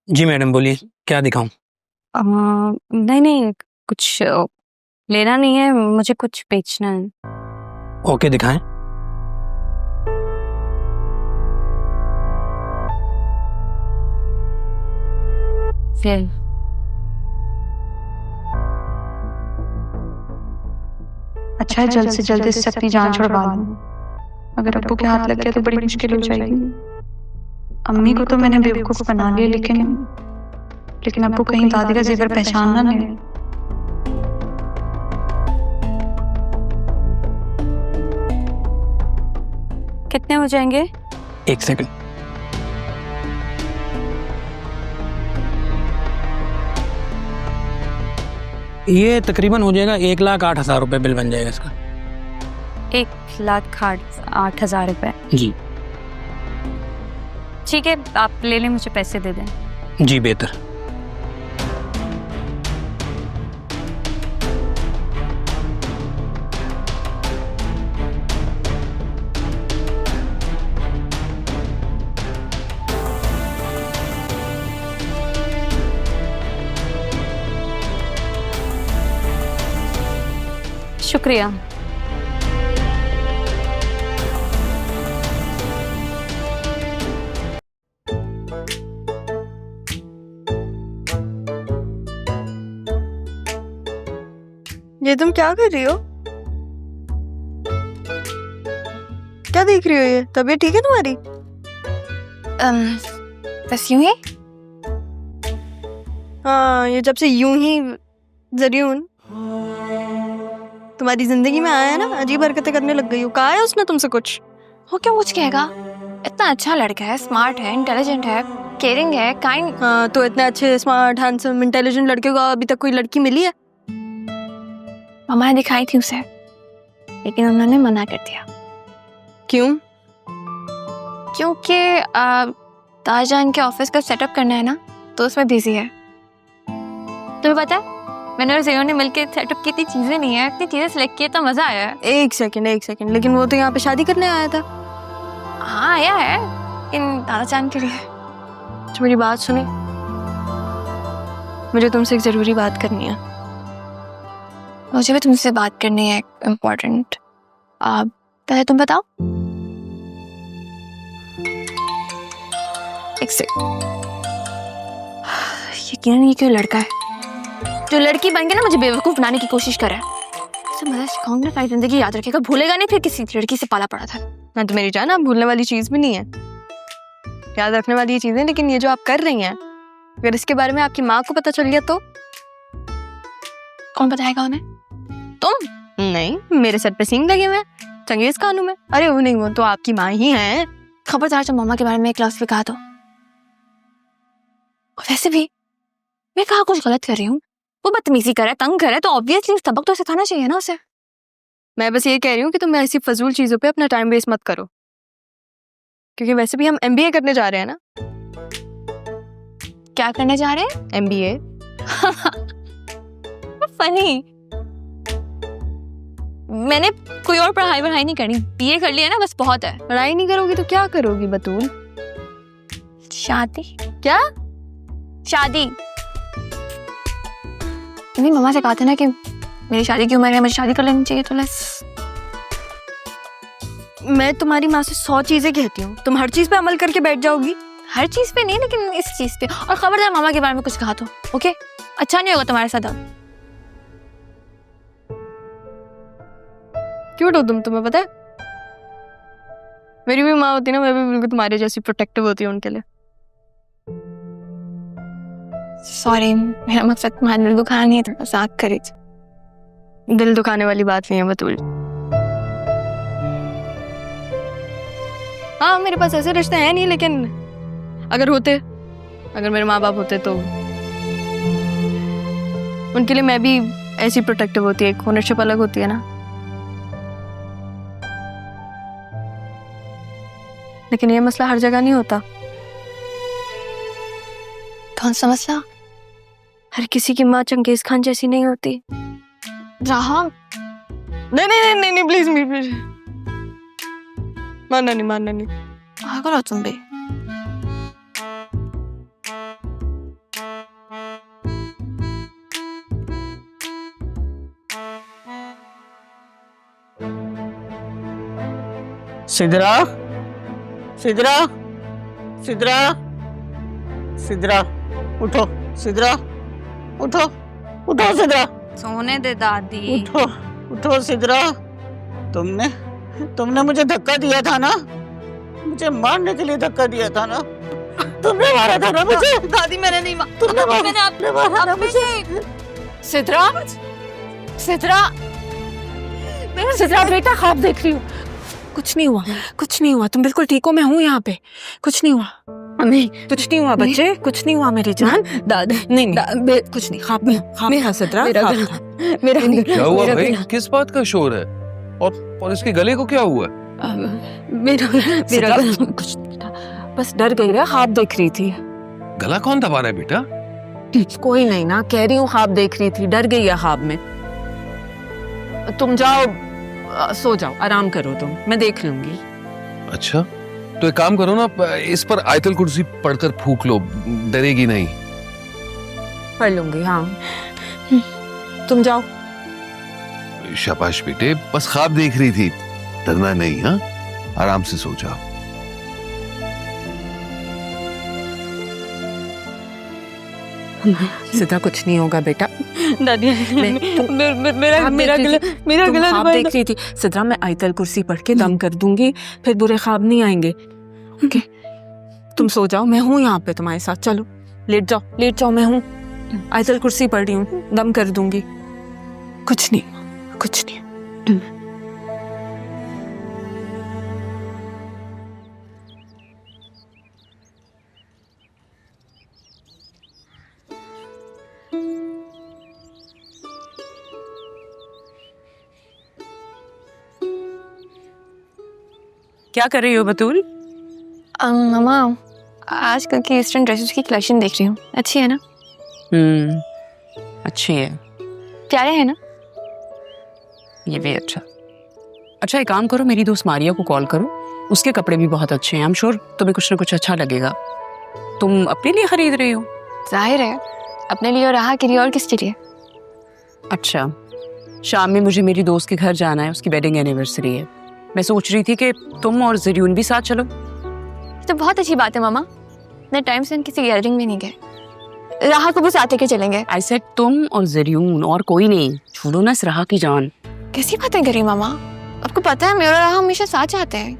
जी madam बोलिए, क्या दिखाऊं? नहीं नहीं, कुछ लेना नहीं है, मुझे कुछ बेचना है। ओके दिखाएं। फिर अच्छा है, जल्द से जल्द इससे अपनी जान छुड़वा लूं। अगर अब्बू के हाथ लग गया तो बड़ी मुश्किल हो जाएगी। अम्मी को तो मैंने बेवकूफ बना लिया, लेकिन अब्बू कहीं दादी का जेवर पहचान ना ले। कितने हो जाएंगे? एक सेकंड। ये तकरीबन हो जाएगा 1,08,000 रुपये बिल बन जाएगा इसका। 1,08,000 रुपए। जी ठीक है, आप ले लें, मुझे पैसे दे दें। जी बेहतर। शुक्रिया। ये तुम क्या कर रही हो? क्या देख रही हो? ये तबीयत ठीक है तुम्हारी? बस यूं ही। हाँ, ये जब से यूं ही जरियून तुम्हारी जिंदगी में आया है ना, अजीब हरकतें करने लग गई हो। कहा है उसने तुमसे कुछ? वो क्यों कुछ कहेगा? इतना अच्छा लड़का है, स्मार्ट है, इंटेलिजेंट है, केयरिंग है, काइंड। हाँ, तो इतने अच्छे स्मार्ट हैंडसम इंटेलिजेंट लड़के को अभी तक कोई लड़की मिली है? मम्मा ने दिखाई थी उसे, लेकिन उन्होंने मना कर दिया। क्यों? क्योंकि ताजजान के ऑफिस का सेटअप करना है ना, तो उसमें बिजी है। तुम्हें पता है, मैंने और ज़ियो ने मिलकर सेटअप की इतनी चीजें नहीं है, इतनी चीजें सिलेक्ट की, तो मजा आया है। एक सेकंड, लेकिन वो तो यहाँ पे शादी करने आया था। हाँ आया है, इन ताजजान के लिए। तो मेरी बात सुनी, मुझे तुमसे एक जरूरी बात करनी है। मुझे भी तुमसे बात करनी है, इम्पोर्टेंट। पहले तुम बताओ। एक सेकंड। यकीनन ये क्यों लड़का है जो लड़की बन के ना मुझे बेवकूफ बनाने की कोशिश कर रहा है। इसे मजा सिखाऊंगी ना, सारी जिंदगी याद रखेगा, भूलेगा नहीं फिर किसी लड़की से पाला पड़ा था। ना तो मेरी जान, आप भूलने वाली चीज भी नहीं है, याद रखने वाली ये चीजें। लेकिन ये जो आप कर रही हैं, अगर इसके बारे में आपकी माँ को पता चल गया तो? कौन बताएगा उन्हें? तुम? नहीं, मेरे सर पे सींग लगे हुए हैं चंगेज खानों में। अरे वो नहीं, वो तो आपकी माँ ही है। खबरदार जब मम्मा के बारे में एक लफ्ज़ भी कहा तो। वैसे भी मैं कहा कुछ गलत कर रही हूँ? वो बदतमीजी करे, तंग करे, तो ऑब्वियसली सबक तो सिखाना चाहिए ना उसे। मैं बस ये कह रही हूँ कि तुम ऐसी फजूल चीजों पे अपना टाइम वेस्ट मत करो, क्योंकि वैसे भी हम MBA करने जा रहे हैं ना। क्या करने जा रहे हैं? MBA। फनी। मैंने कोई और पढ़ाई नहीं करनी, BA कर लिया ना, बस बहुत है। पढ़ाई नहीं करोगी तो क्या करोगी बतूल? शादी। क्या? शादी। मेरी मम्मा से कहा था ना कि मेरी शादी की उम्र है, मुझे शादी कर लेनी चाहिए, तो बस। मैं तुम्हारी माँ से 100 चीजें कहती हूँ, तुम हर चीज पे अमल करके बैठ जाओगी। हर चीज पे नहीं, लेकिन इस चीज पे। और खबरदार मामा के बारे में कुछ कहा तो, ओके? अच्छा नहीं होगा तुम्हारे साथ अब। क्यूट हो तुम, तुम्हें पता है मेरी भी माँ होती ना, मैं भी बिल्कुल तुम्हारे जैसी प्रोटेक्टिव होती हूँ उनके लिए। सॉरी, मेरा मकसद तुम्हारा दिल दुखाना नहीं है, मजाक करी थी। दिल दुखाने वाली बात नहीं है बतूल। हाँ, मेरे पास ऐसे रिश्ते हैं नहीं, लेकिन अगर मेरे माँ बाप होते तो उनके लिए मैं भी ऐसी प्रोटेक्टिव होती है। एक ओनरशिप अलग होती है ना। लेकिन ये मसला हर जगह नहीं होता। कौन सा मसला? हर किसी की माँ चंगेज खान जैसी नहीं होती। राहा। नहीं प्लीज मानना नहीं। पागल हो तुम भी। सिद्रा, सिद्रा, सिद्रा, सिद्रा, उठो, सिद्रा, उठो, उठो सिद्रा, सोने दे दादी। उठो, उठो सिद्रा। तुमने मुझे धक्का दिया था ना, मुझे मारने के लिए धक्का दिया था ना, तुमने मारा था ना मुझे। दादी मैंने नहीं तुमने मारा ना मुझे। सिद्रा, सिद्रा, सिद्रा बेटा ख्वाब देख रही हूँ। कुछ नहीं हुआ, कुछ नहीं हुआ, तुम बिल्कुल ठीक हो, मैं हूँ यहाँ पे, कुछ नहीं हुआ। नहीं, कुछ नहीं हुआ बच्चे, कुछ नहीं हुआ मेरी जान। दादी नहीं, कुछ नहीं, ख्वाब में सिद्रा, मेरा क्या हुआ भाई? किस बात का शोर है? और इसके गले को क्या हुआ? मेरा कुछ नहीं था, बस डर गई रहा, ख्वाब देख रही थी। गला कौन दबा रहा है बेटा? कोई नहीं ना, कह रही हूँ ख्वाब देख रही थी, डर गई है ख्वाब में। तुम जाओ, सो जाओ, आराम करो तुम, मैं देख लूंगी। अच्छा, तो एक काम करो ना, इस पर आयतल कुर्सी पढ़कर फूंक लो, डरेगी नहीं। पढ़ लूंगी, हाँ। तुम जाओ। शाबाश बेटे, बस ख्वाब देख रही थी, डरना नहीं। हाँ, आराम से सो जाओ। सीधा कुछ नहीं होगा बेटा। दादी मेरा गला ख्वाब देख रही थी सिद्रा, मैं आयतल कुर्सी पढ़ के दम कर दूंगी, फिर बुरे ख्वाब नहीं आएंगे। ओके, तुम सो जाओ, मैं हूँ यहाँ पे तुम्हारे साथ। चलो लेट जाओ, लेट जाओ, मैं हूँ, आयतल कुर्सी पढ़ रही हूँ, दम कर दूंगी। कुछ नहीं, कुछ नहीं। क्या कर रही हो बतूल? मामा, आजकल की ईस्टर्न ड्रेसेस की कलेक्शन देख रही हूँ, अच्छी है ना? अच्छी है, प्यारे है ना? ये भी अच्छा। अच्छा, एक काम करो, मेरी दोस्त मारिया को कॉल करो, उसके कपड़े भी बहुत अच्छे हैं, आई एम श्योर तुम्हें कुछ ना कुछ अच्छा लगेगा। तुम अपने लिए खरीद रही हो? जाहिर है, अपने लिए और राहा के लिए, और किसके लिए? अच्छा, शाम में मुझे मेरी दोस्त के घर जाना है, उसकी वेडिंग एनिवर्सरी है। मैं सोच रही थी कि तुम और ज़रियून भी साथ चलो। तो बहुत अच्छी बात है मामा, इतने टाइम से हम किसी गैदरिंग में नहीं गए, राहा को भी साथ लेके चलेंगे। आई सेड तुम और ज़रियून, और कोई नहीं। छोड़ो ना इस राहा की जान। कैसी बातें करी मामा, आपको पता है मेरा राहा हमेशा साथ चाहते हैं।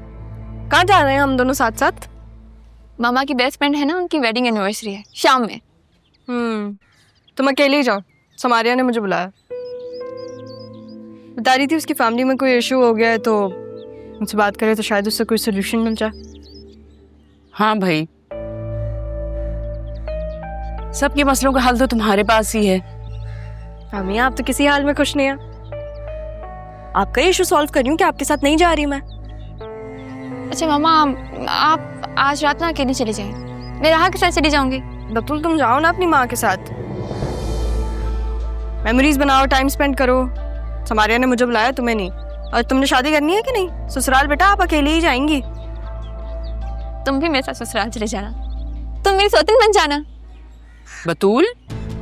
कहाँ जा रहे हैं हम दोनों साथ साथ? मामा की बेस्ट फ्रेंड है ना, उनकी वेडिंग एनिवर्सरी है शाम में। तुम अकेले ही जाओ, समारिया ने मुझे बुलाया, बता रही थी उसकी फैमिली में कोई इशू हो गया है, तो मुझसे बात करे तो शायद उससे कोई सोल्यूशन मिल जाए। हाँ भाई, सबके मसलों का हल तो तुम्हारे पास ही है। अम्मी, आप तो किसी हाल में खुश नहीं है। आपका इशू सॉल्व कर रही हूँ कि आपके साथ नहीं जा रही मैं। अच्छा मामा, आप आज रात ना अकेले चले जाएं, मैं राहा के साथ चली जाऊंगी। बतूल, तुम जाओ ना अपनी माँ के साथ, मेमोरीज बनाओ, टाइम स्पेंड करो। समारिया ने मुझे बुलाया, तुम्हें नहीं। और तुमने शादी करनी है कि नहीं? ससुराल बेटा आप अकेले ही जाएंगी। तुम भी मेरे साथ ससुराल चले जाना, तुम मेरी सौतन बन जाना। बतूल,